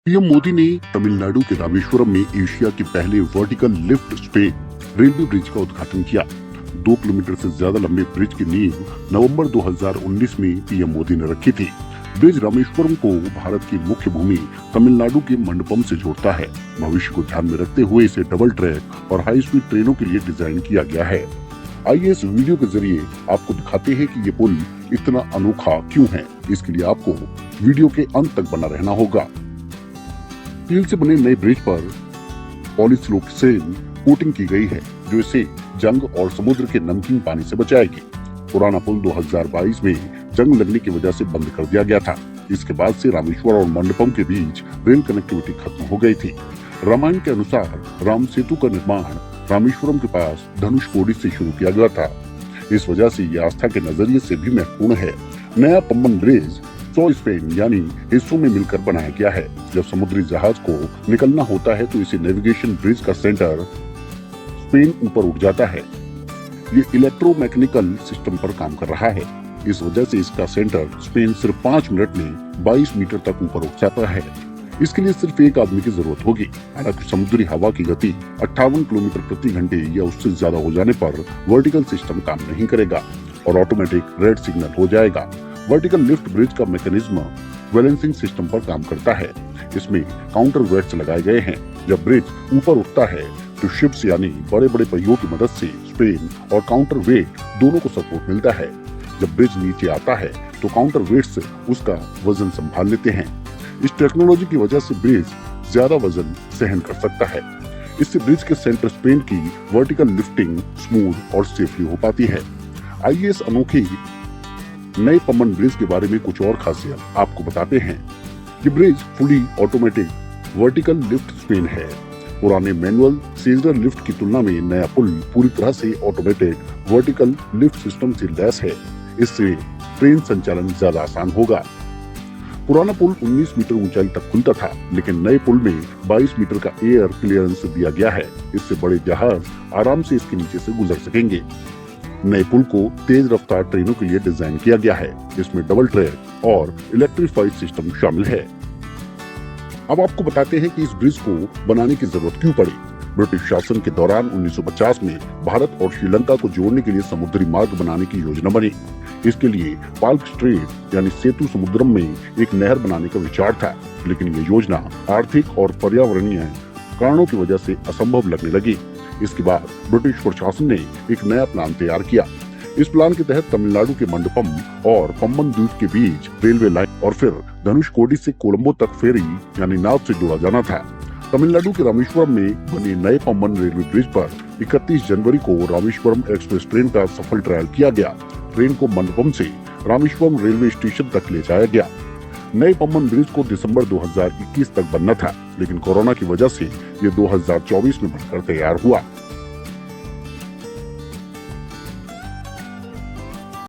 PM Modi ने तमिलनाडु के रामेश्वरम में एशिया के पहले vertical lift span railway bridge का उद्घाटन किया। 2 किलोमीटर से ज्यादा लंबे ब्रिज की नींव नवंबर 2019 में पीएम मोदी ने रखी थी। ब्रिज रामेश्वरम को भारत की मुख्य भूमि तमिलनाडु के मंडपम से जोड़ता है। भविष्य को ध्यान में रखते हुए इसे डबल ट्रैक और हाई स्पीड ट्रेनों के लिए डिजाइन किया गया है। आइए इस वीडियो के जरिए आपको दिखाते हैं कि ये पुल इतना अनोखा क्यों है। इसके लिए आपको वीडियो के अंत तक बना रहना होगा। स्टील से बने नए ब्रिज पर पॉलीसिलोक्सेन कोटिंग की गई है, जो इसे जंग और समुद्र के नमकीन पानी से बचाएगी। पुराना पुल 2022 में जंग लगने की वजह से बंद कर दिया गया था। इसके बाद से रामेश्वर और मंडपम के बीच रेल कनेक्टिविटी खत्म हो गई थी। रामायण के अनुसार राम सेतु का निर्माण रामेश्वरम के पास धनुषकोडी से शुरू किया गया था। इस वजह से ये आस्था के नजरिए से भी महत्वपूर्ण है। नया पम्बन ब्रिज 100 स्पैन यानी हिस्सों में मिलकर बनाया गया है। जब समुद्री जहाज को निकलना होता है तो इसे नेविगेशन ब्रिज का सेंटर स्पेन ऊपर उठ जाता है। ये इलेक्ट्रोमैकेनिकल सिस्टम पर काम कर रहा है। इस वजह से इसका सेंटर स्पेन सिर्फ 5 मिनट में 22 मीटर तक ऊपर उठ जाता है। इसके लिए सिर्फ एक आदमी की जरूरत होगी। हालांकि समुद्री हवा की गति 58 किलोमीटर प्रति घंटे या उससे ज्यादा हो जाने पर वर्टिकल सिस्टम काम नहीं करेगा और ऑटोमेटिक रेड सिग्नल हो जाएगा। वर्टिकल लिफ्ट ब्रिज का मैकेनिज्म बैलेंसिंग सिस्टम पर काम करता है। इसमें काउंटर वेट्स लगाए गए हैं। जब ब्रिज ऊपर उठता है तो शिप्स यानी बड़े बड़े पहियों की मदद से स्पेन और काउंटर वेट दोनों को सपोर्ट मिलता है। जब ब्रिज नीचे आता है तो काउंटर वेट्स उसका वजन संभाल लेते हैं। इस टेक्नोलॉजी की वजह से ब्रिज ज्यादा वजन सहन कर सकता है। इससे ब्रिज के सेंटर स्पेन की वर्टिकल लिफ्टिंग स्मूथ और सेफली हो पाती है। आइए इस अनोखी नए पम्बन ब्रिज के बारे में कुछ और खासियत आपको बताते हैं। ये bridge fully automatic vertical lift Spain है। पुराने मैनुअल सीजर लिफ्ट की तुलना में नया पुल पूरी तरह से ऑटोमेटिक वर्टिकल लिफ्ट सिस्टम से लैस है। इससे ट्रेन संचालन ज्यादा आसान होगा। पुराना पुल 19 मीटर ऊंचाई तक खुलता था, लेकिन नए पुल में 22 मीटर का एयर क्लियरेंस दिया गया है। इससे बड़े जहाज आराम से इसके नीचे से गुजर सकेंगे। नए पुल को तेज रफ्तार ट्रेनों के लिए डिजाइन किया गया है, जिसमें डबल ट्रैक और इलेक्ट्रिफाइड सिस्टम शामिल है। अब आपको बताते हैं कि इस ब्रिज को बनाने की जरूरत क्यों पड़ी। ब्रिटिश शासन के दौरान 1950 में भारत और श्रीलंका को जोड़ने के लिए समुद्री मार्ग बनाने की योजना बनी। इसके लिए पाल्क स्ट्रेट यानी सेतु समुद्रम में एक नहर बनाने का विचार था, लेकिन ये योजना आर्थिक और पर्यावरणीय कारणों की वजह से असंभव लगने लगी। इसके बाद ब्रिटिश प्रशासन ने एक नया प्लान तैयार किया। इस प्लान के तहत तमिलनाडु के मंडपम और पम्बन द्वीप के बीच रेलवे लाइन और फिर धनुषकोडी से कोलंबो तक फेरी यानी नाव से जोड़ा जाना था। तमिलनाडु के रामेश्वरम में बने नए पम्बन रेलवे ब्रिज पर 31 जनवरी को रामेश्वरम एक्सप्रेस ट्रेन का सफल ट्रायल किया गया। ट्रेन को मंडपम से रामेश्वरम रेलवे स्टेशन तक ले जाया गया। नए पम्बन ब्रिज को दिसंबर 2021 तक बनना था, लेकिन कोरोना की वजह से ये 2024 में बनकर तैयार हुआ।